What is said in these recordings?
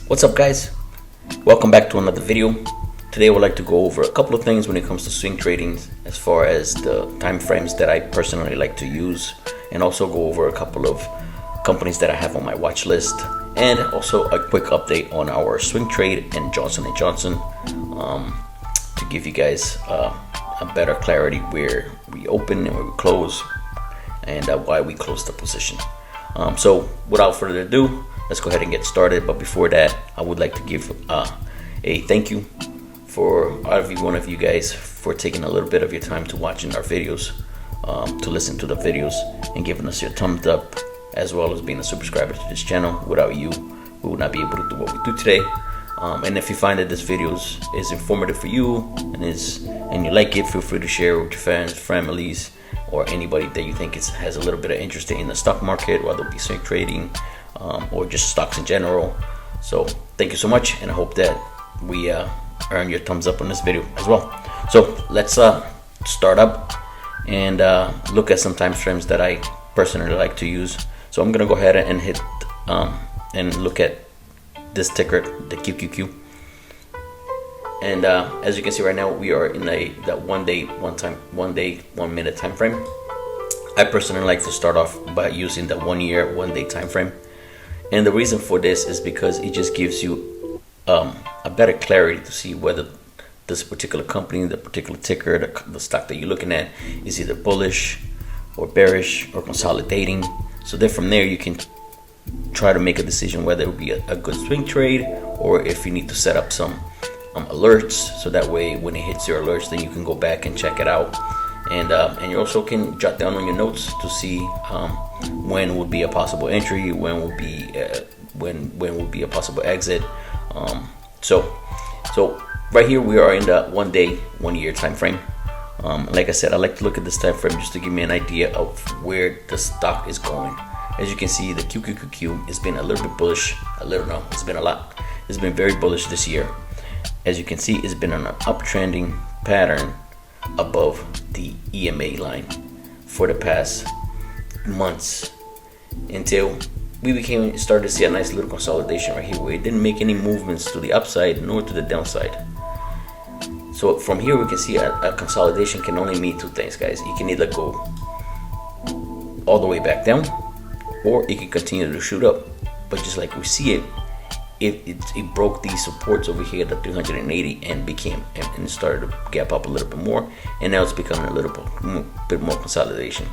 What's up, guys? Welcome back to another video. Today I would like to go over a couple of things when it comes to swing trading, as far as the time frames that I personally like to use, and also go over a couple of companies that I have on my watch list, and also a quick update on our swing trade and Johnson & Johnson to give you guys a better clarity where we open and where we close, and why we close the position. So without further ado, let's go ahead and get started. But before that, I would like to give a thank you for every one of you guys for taking a little bit of your time to watching our videos, to listen to the videos, and giving us your thumbs up, as well as being a subscriber to this channel. Without you, we would not be able to do what we do today. And if you find that this video is informative for you and you like it, feel free to share with your friends, families, or anybody that you think has a little bit of interest in the stock market, whether it be swing trading or just stocks in general. So thank you so much, and I hope that we earn your thumbs up on this video as well. So let's start up and look at some time frames that I personally like to use. So I'm gonna go ahead and hit and look at this ticker, the QQQ, and as you can see right now, we are in that 1 day 1 minute time frame. I personally like to start off by using the 1 year 1 day time frame, and the reason for this is because it just gives you a better clarity to see whether this particular company, the particular ticker, the stock that you're looking at, is either bullish or bearish or consolidating. So then from there you can try to make a decision whether it would be a good swing trade, or if you need to set up some alerts, so that way when it hits your alerts, then you can go back and check it out, and you also can jot down on your notes to see when would be a possible entry, when would be a possible exit. So right here we are in the 1 day 1 year time frame. Like I said, I like to look at this time frame just to give me an idea of where the stock is going. As you can see, the QQQ has been a little bit bullish. It's been a lot. It's been very bullish this year. As you can see, it's been on an uptrending pattern above the EMA line for the past months, until we started to see a nice little consolidation right here, where it didn't make any movements to the upside nor to the downside. So from here we can see a consolidation can only mean two things, guys. You can either go all the way back down, or it can continue to shoot up. But just like we see it broke these supports over here at 380 and started to gap up a little bit more, and now it's becoming a little bit more consolidating.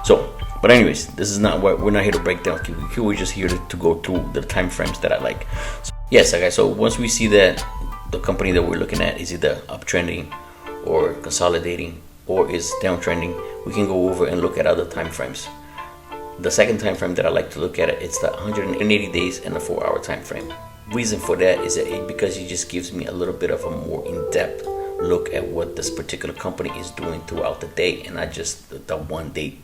So, but anyways, this is not what we're not here to break down QQQ. We're just here to go through the time frames that I like. So, yes, okay. So once we see that the company that we're looking at is either uptrending or consolidating or is downtrending, we can go over and look at other time frames. The second time frame that I like to look at it's the 180 days and the 4 hour time frame. Reason for that is that because it just gives me a little bit of a more in-depth look at what this particular company is doing throughout the day, and not just the 1 day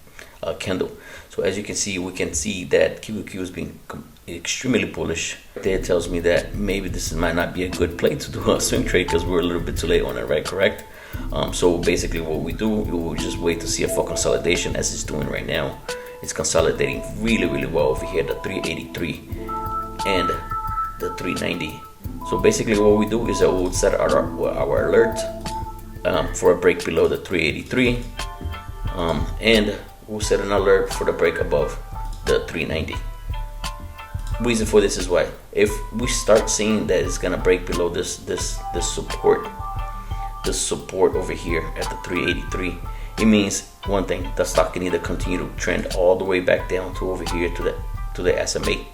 candle. So as you can see, we can see that QQQ is being extremely bullish. That tells me that maybe this might not be a good play to do a swing trade, because we're a little bit too late on it, right? Correct. So basically what we do, we will just wait to see a full consolidation, as it's doing right now. It's consolidating really well over here, the 383 and the 390. So basically what we do is that we'll set our alert for a break below the 383, and we'll set an alert for the break above the 390. Reason for this is why, if we start seeing that it's gonna break below this support over here at the 383, it means one thing: the stock can either continue to trend all the way back down to over here to the SMA,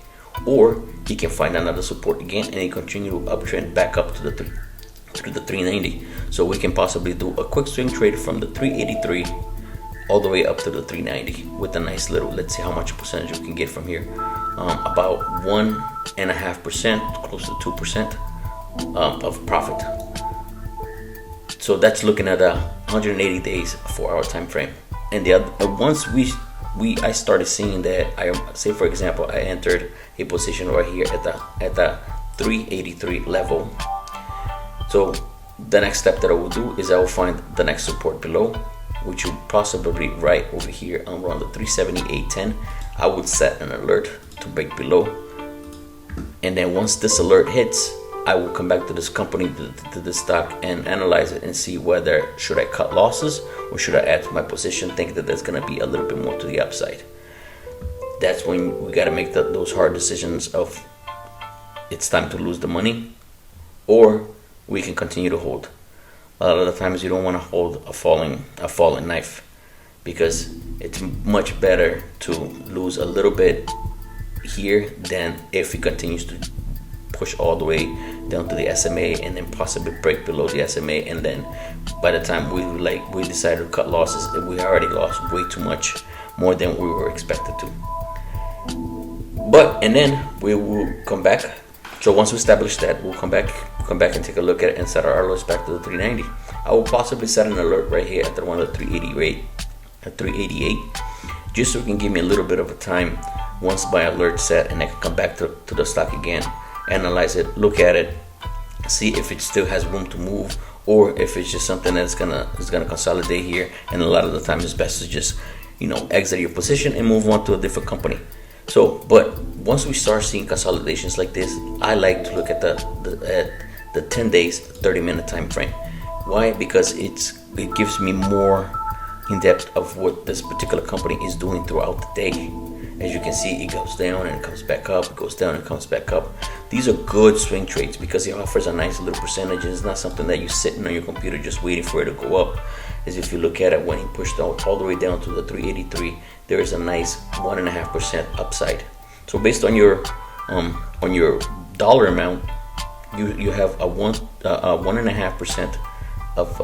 or he can find another support again and he continue to uptrend back up to the 390. So we can possibly do a quick swing trade from the 383 all the way up to the 390 with a nice little, let's see how much percentage we can get from here. About 1.5%, close to 2% of profit. So that's looking at a 180 days 4 hour time frame. And the other, once I started seeing that, I say for example I entered a position right here at the 383 level. So the next step that I will do is I will find the next support below, which will possibly right over here around the 378.10. I would set an alert to break below And then once this alert hits, I will come back to this company, to the stock, and analyze it and see whether should I cut losses or should I add to my position, think that there's going to be a little bit more to the upside. That's when we got to make those hard decisions of it's time to lose the money, or we can continue to hold. A lot of the times you don't want to hold a falling knife, because it's much better to lose a little bit here than if it continues to push all the way down to the SMA and then possibly break below the SMA, and then by the time we decide to cut losses, we already lost way too much, more than we were expected to. And then we will come back. So once we establish that, we'll come back and take a look at it and set our alerts back to the 390. I will possibly set an alert right here at the one of the 388, just so it can give me a little bit of a time once my alert set, and I can come back to the stock again, analyze it, look at it, see if it still has room to move, or if it's just something that's gonna consolidate here. And a lot of the time it's best to just exit your position and move on to a different company. So, but once we start seeing consolidations like this, I like to look at the 10 days, 30-minute time frame. Why? Because it gives me more in depth of what this particular company is doing throughout the day. As you can see, it goes down and it comes back up, it goes down and comes back up. These are good swing trades because it offers a nice little percentage. It's not something that you're sitting on your computer just waiting for it to go up. As if you look at it, when he pushed out all the way down to the 383, there is a nice 1.5% upside. So based on your dollar amount, you have a 1.5% of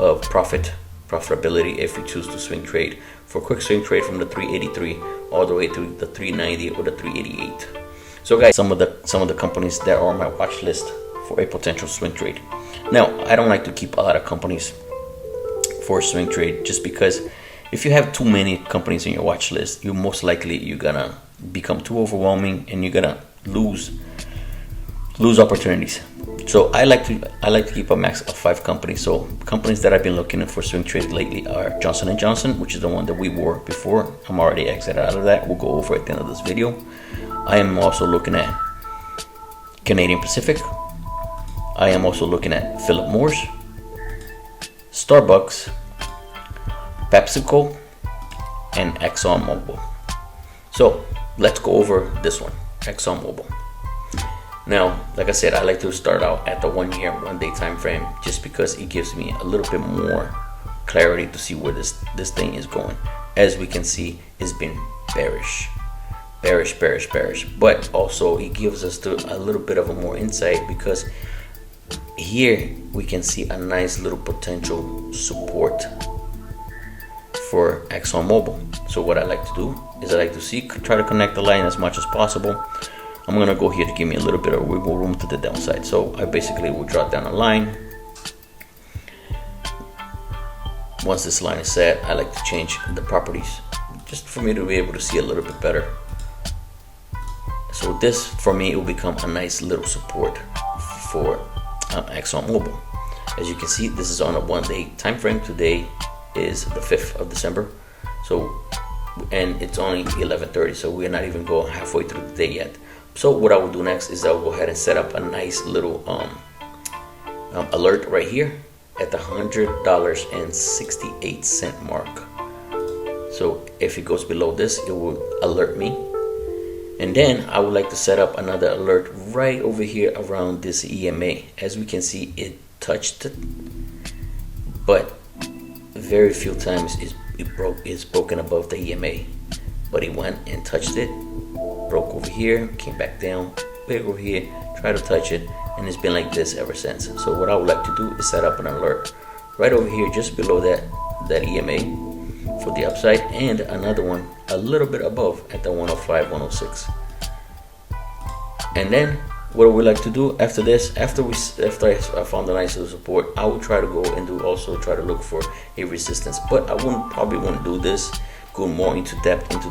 profitability if you choose to swing trade. For a quick swing trade from the 383 all the way to the 390 or the 388. So guys, some of the companies that are on my watch list for a potential swing trade. Now, I don't like to keep a lot of companies for a swing trade, just because if you have too many companies in your watch list, you're gonna become too overwhelming and you're gonna lose opportunities. So I like to keep a max of 5 companies. So companies that I've been looking at for swing trades lately are Johnson & Johnson, which is the one that we wore before. I'm already exited out of that. We'll go over at the end of this video. I am also looking at Canadian Pacific. I am also looking at Philip Morris, Starbucks, PepsiCo, and ExxonMobil. So let's go over this one, ExxonMobil. Now, like I said, I like to start out at the 1 year, 1 day time frame, just because it gives me a little bit more clarity to see where this thing is going. As we can see, it's been bearish. But also it gives us a little bit of a more insight, because here we can see a nice little potential support for ExxonMobil. So what I like to do is try to connect the line as much as possible. I'm gonna go here to give me a little bit of wiggle room to the downside. So I basically will draw down a line. Once this line is set, I like to change the properties just for me to be able to see a little bit better. So this, for me, it will become a nice little support for ExxonMobil. As you can see, this is on a 1 day time frame. Today is the 5th of December. So, and it's only 11:30, so we're not even going halfway through the day yet. So what I will do next is I will go ahead and set up a nice little alert right here at the $100.68 mark. So if it goes below this, it will alert me. And then I would like to set up another alert right over here around this EMA. As we can see, it touched it, but very few times it's broken above the EMA. But it went and touched it, broke over here, came back down, back over here, tried to touch it, and it's been like this ever since. So what I would like to do is set up an alert right over here just below that EMA for the upside, and another one a little bit above at the 105, 106. And then what we like to do after this, after I found a nice little support, I will try to go and try to look for a resistance. But I probably wouldn't do this, go more into depth into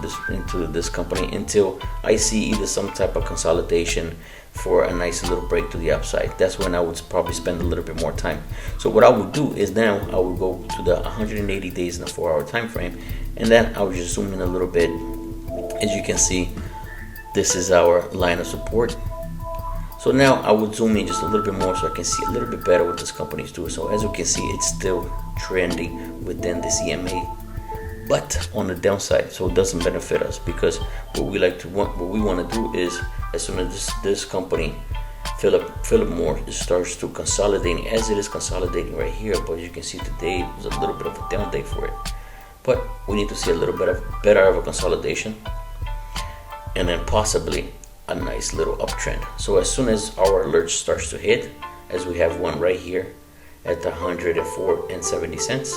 this company until I see either some type of consolidation for a nice little break to the upside. That's when I would probably spend a little bit more time. So what I would do is now I will go to the 180 days in a 4-hour time frame, and then I will just zoom in a little bit. As you can see, this is our line of support. So now I would zoom in just a little bit more so I can see a little bit better what this company is doing. So as you can see, it's still trending within this EMA, but on the downside, so it doesn't benefit us, because what we want to do is, as soon as this company Philip Morris, it starts to consolidating, as it is consolidating right here. But as you can see, today was a little bit of a down day for it, but we need to see a little bit better of a consolidation, and then possibly a nice little uptrend. So as soon as our alert starts to hit, as we have one right here at the 104.70 cents,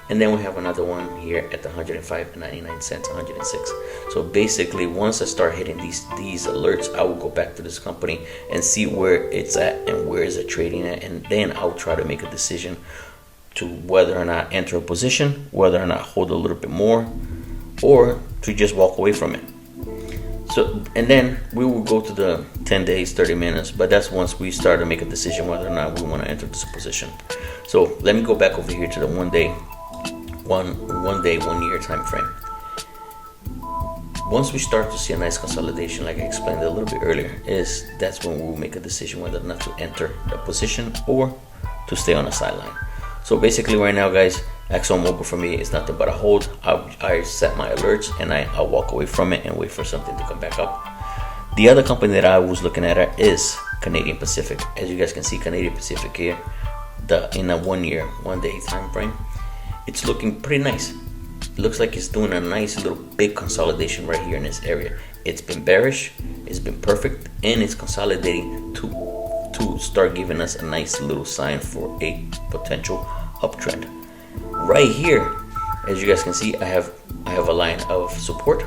and then we have another one here at the 105.99 cents, 106. So basically, once I start hitting these alerts, I will go back to this company and see where it's at and where is it trading at, and then I'll try to make a decision to whether or not enter a position, whether or not hold a little bit more, or to just walk away from it. So, and then we will go to the 10 days, 30 minutes, but that's once we start to make a decision whether or not we want to enter this position. So let me go back over here to the one day, 1 year time frame. Once we start to see a nice consolidation, like I explained a little bit earlier, that's when we'll make a decision whether or not to enter a position or to stay on the sideline. So basically right now, guys, ExxonMobil for me is nothing but a hold. I set my alerts and I'll walk away from it and wait for something to come back up. The other company that I was looking at is Canadian Pacific. As you guys can see, Canadian Pacific here, in a 1 year, 1 day time frame, it's looking pretty nice. It looks like it's doing a nice little big consolidation right here in this area. It's been bearish, it's been perfect, and it's consolidating to start giving us a nice little sign for a potential uptrend. Right here, as you guys can see, I have a line of support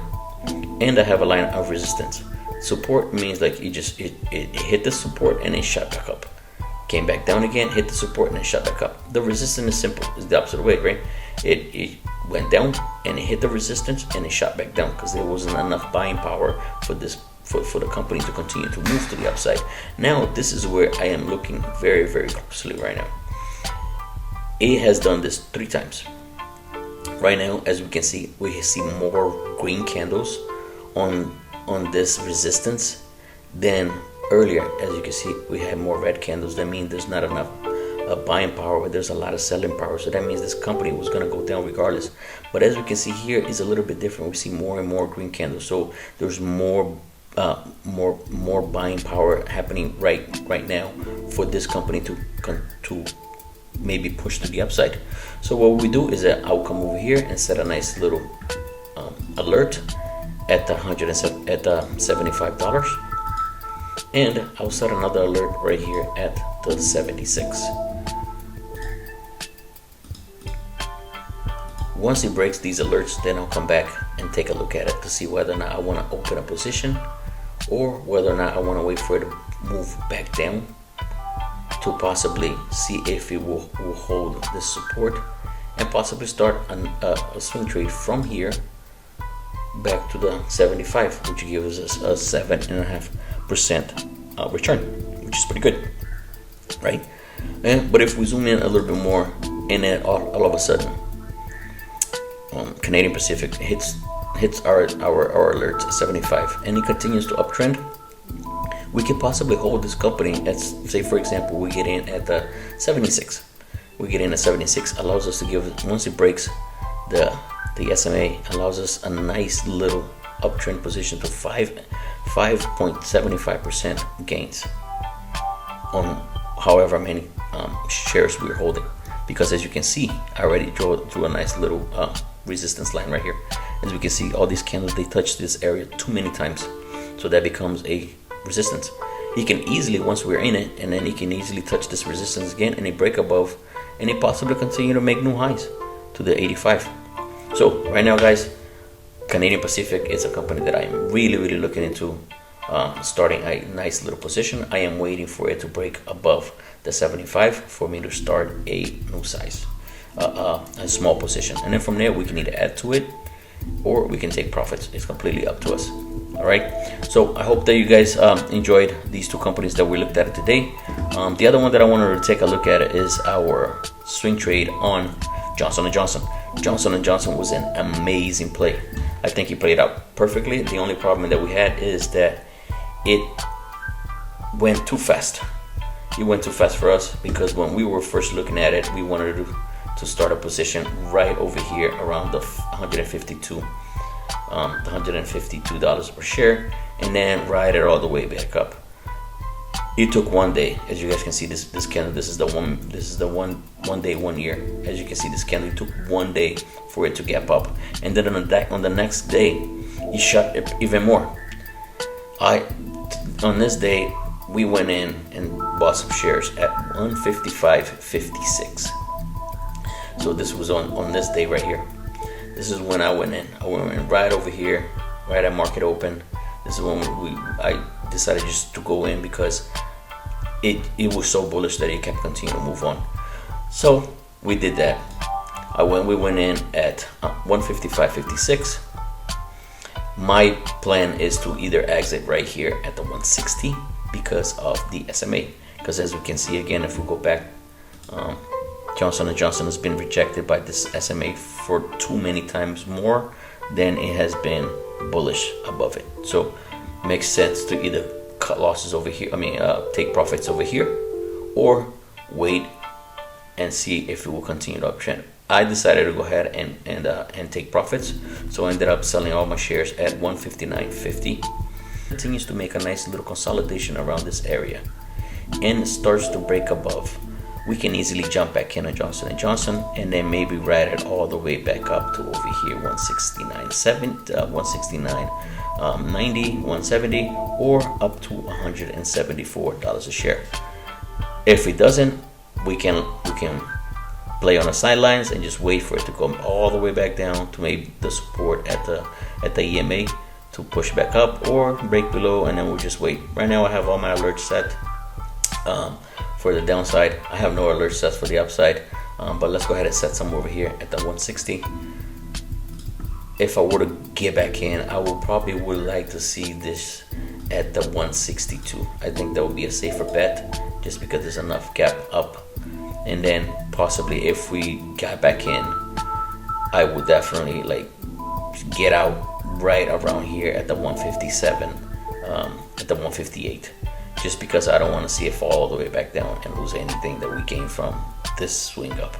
and I have a line of resistance. Support means like it hit the support and it shot back up, came back down again, hit the support and then shot back up. The resistance is simple, it's the opposite way, right? It went down and it hit the resistance and it shot back down because there wasn't enough buying power for the company to continue to move to the upside. Now this is where I am looking very, very closely right now. It has done this 3 times. Right now, as we can see, we see more green candles on this resistance than earlier. As you can see, we had more red candles. That means there's not enough buying power, but there's a lot of selling power. So that means this company was going to go down regardless. But as we can see here, it's a little bit different. We see more and more green candles. So there's more buying power happening right now for this company to maybe push to the upside. So what we do is that I'll come over here and set a nice little alert at the $75, and I'll set another alert right here at the 76. Once it breaks these alerts, then I'll come back and take a look at it to see whether or not I want to open a position or whether or not I want to wait for it to move back down to possibly see if it will hold this support and possibly start a swing trade from here back to the 75, which gives us a 7.5% return, which is pretty good, right? But if we zoom in a little bit more, and then all of a sudden Canadian Pacific hits our alert at 75 and it continues to uptrend, we can possibly hold this company at, say for example, we get in at the 76. We get in at 76, allows us to give, once it breaks the SMA, allows us a nice little uptrend position to 5.75% gains on however many shares we're holding. Because as you can see, I already drew a nice little resistance line right here. As we can see, all these candles, they touch this area too many times, so that becomes a resistance. He can easily, once we're in it, and then he can easily touch this resistance again and it break above, and it possibly continue to make new highs to the 85. So right now, guys, Canadian Pacific is a company that I am really looking into starting a nice little position. I am waiting for it to break above the 75 for me to start a new size, a small position, and then from there we can either add to it or we can take profits. It's completely up to us. All right, so I hope that you guys enjoyed these 2 companies that we looked at today. The other one that I wanted to take a look at is our swing trade on Johnson & Johnson. Johnson & Johnson was an amazing play. I think he played out perfectly. The only problem that we had is that went too fast. It went too fast for us because when we were first looking at it, we wanted to start a position right over here around the $152 per share, and then ride it all the way back up. It took one day, as you guys can see. This candle. This is the one day 1 year. As you can see, this candle, it took 1 day for it to gap up, and then on the next day, it shot even more. On this day, we went in and bought some shares at 155.56. So this was on this day right here. This is when I went in. I went in right over here, right at market open. This is when I decided just to go in because it was so bullish that it kept continuing to move on. So we did that. We went in at 155.56. My plan is to either exit right here at the 160 because of the SMA. Because as we can see again, if we go back, Johnson & Johnson has been rejected by this SMA for too many times more than it has been bullish above it. So it makes sense to either cut losses over here, take profits over here, or wait and see if it will continue to uptrend. I decided to go ahead and take profits, so I ended up selling all my shares at 159.50. Continues to make a nice little consolidation around this area and starts to break above. We can easily jump back in on Johnson & Johnson and then maybe ride it all the way back up to over here 169.90, 170, or up to $174 a share. If it doesn't, we can play on the sidelines and just wait for it to come all the way back down to maybe the support at the EMA to push back up or break below, and then we'll just wait. Right now I have all my alerts set for the downside. I have no alerts set for the upside, but let's go ahead and set some over here at the 160. If I were to get back in, I would like to see this at the 162. I think that would be a safer bet just because there's enough gap up. And then possibly if we got back in, I would definitely get out right around here at the 157, at the 158, just because I don't want to see it fall all the way back down and lose anything that we gained from this swing up.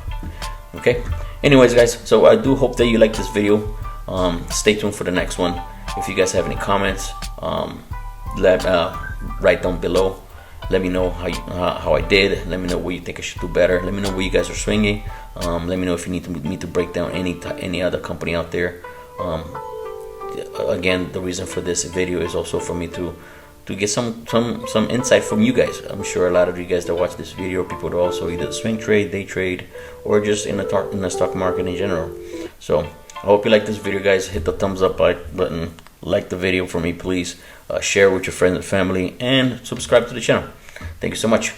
Okay, anyways guys, so I do hope that you like this video. Stay tuned for the next one. If you guys have any comments, write down below. Let me know how I did. Let me know what you think I should do better. Let me know where you guys are swinging. Let me know if you need me to break down any other company out there. Again, the reason for this video is also for me to get some insight from you guys. I'm sure a lot of you guys that watch this video, people that also either swing trade, day trade, or just in the stock market in general. So I hope you like this video, guys. Hit the thumbs up button, like the video for me, please. Share with your friends and family, and subscribe to the channel. Thank you so much.